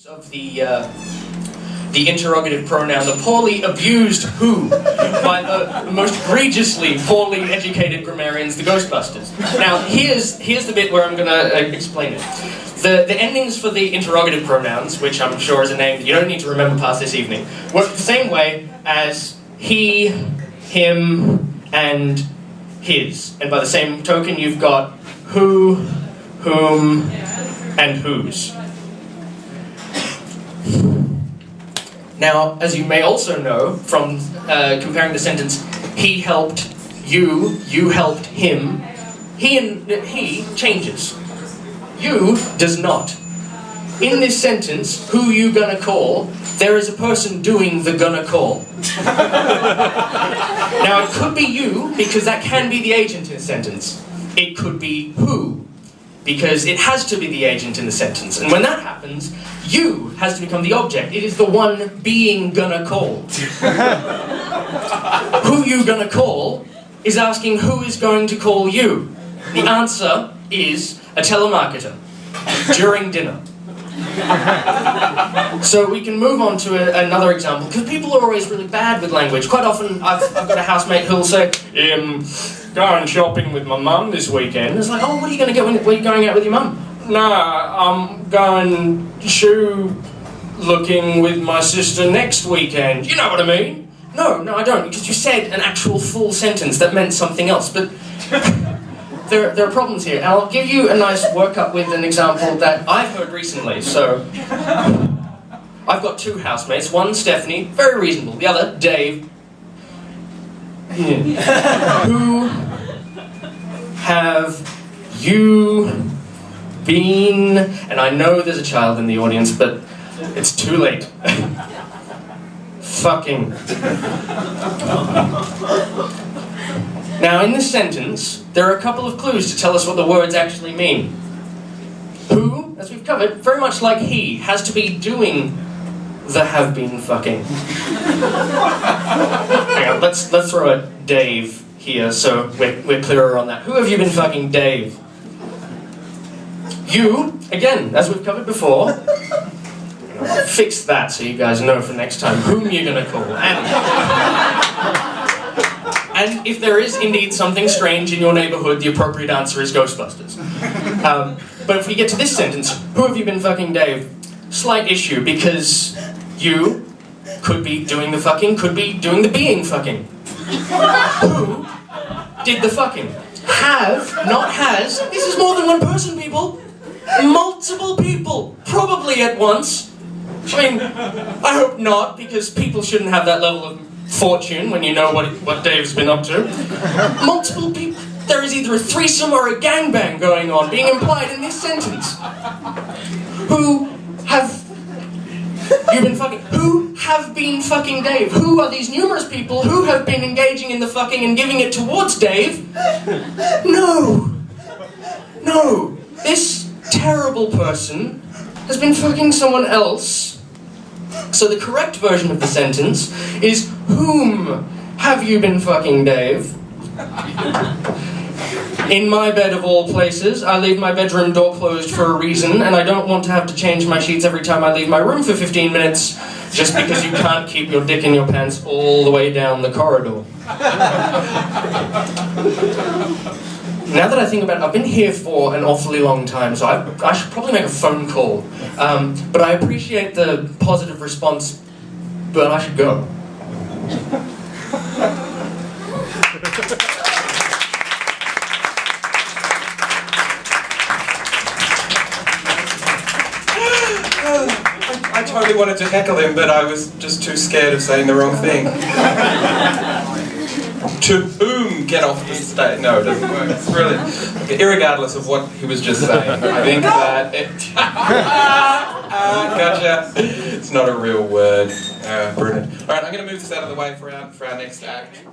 Of the interrogative pronoun, the poorly abused who by the most egregiously poorly educated grammarians, the Ghostbusters. Now, here's the bit where I'm going to explain it. The endings for the interrogative pronouns, which I'm sure is a name that you don't need to remember past this evening, work the same way as he, him, and his. And by the same token, you've got who, whom, and whose. Now, as you may also know from comparing the sentence, he helped you, you helped him, he changes. You does not. In this sentence, who you gonna call, there is a person doing the gonna call. Now, it could be you, because that can be the agent in a sentence. It could be who, because it has to be the agent in the sentence. And when that happens, you has to become the object. It is the one being gonna call. Who you gonna call is asking who is going to call you. The answer is a telemarketer during dinner. So we can move on to another example, because people are always really bad with language. Quite often I've got a housemate who'll say, going shopping with my mum this weekend. It's like, oh, what are you going to get when are you going out with your mum? Nah, I'm going shoe looking with my sister next weekend. You know what I mean? No, I don't, because you said an actual full sentence that meant something else. But there are problems here. And I'll give you a nice workup with an example that I've heard recently. So, I've got two housemates. One, Stephanie, very reasonable. The other, Dave. Who have you been... And I know there's a child in the audience, but it's too late. Fucking. Now, in this sentence, there are a couple of clues to tell us what the words actually mean. Who, as we've covered, very much like he, has to be doing the have-been fucking. Hang on, let's throw a Dave here so we're clearer on that. Who have you been fucking, Dave? You, again, as we've covered before, fix that so you guys know for next time whom you're going to call. And if there is indeed something strange in your neighbourhood, the appropriate answer is Ghostbusters. But if we get to this sentence, who have you been fucking, Dave? Slight issue, because you could be doing the fucking, could be doing the being fucking. Who did the fucking? Have, not has. This is more than one person, people. Multiple people, probably at once. I mean, I hope not, because people shouldn't have that level of fortune when you know what Dave's been up to. Multiple people. There is either a threesome or a gangbang going on, being implied in this sentence. Who have you been fucking? Who have been fucking Dave? Who are these numerous people who have been engaging in the fucking and giving it towards Dave? No. This terrible person has been fucking someone else. So the correct version of the sentence is, whom have you been fucking, Dave? In my bed of all places, I leave my bedroom door closed for a reason, and I don't want to have to change my sheets every time I leave my room for 15 minutes, just because you can't keep your dick in your pants all the way down the corridor. Now that I think about it, I've been here for an awfully long time, so I should probably make a phone call. But I appreciate the positive response, but I should go. I totally wanted to heckle him, but I was just too scared of saying the wrong thing. To whom get off the stage? No, it doesn't work. It's brilliant. Okay, irregardless of what he was just saying, I think that it... Gotcha. It's not a real word. Brilliant. Alright, I'm going to move this out of the way for our next act.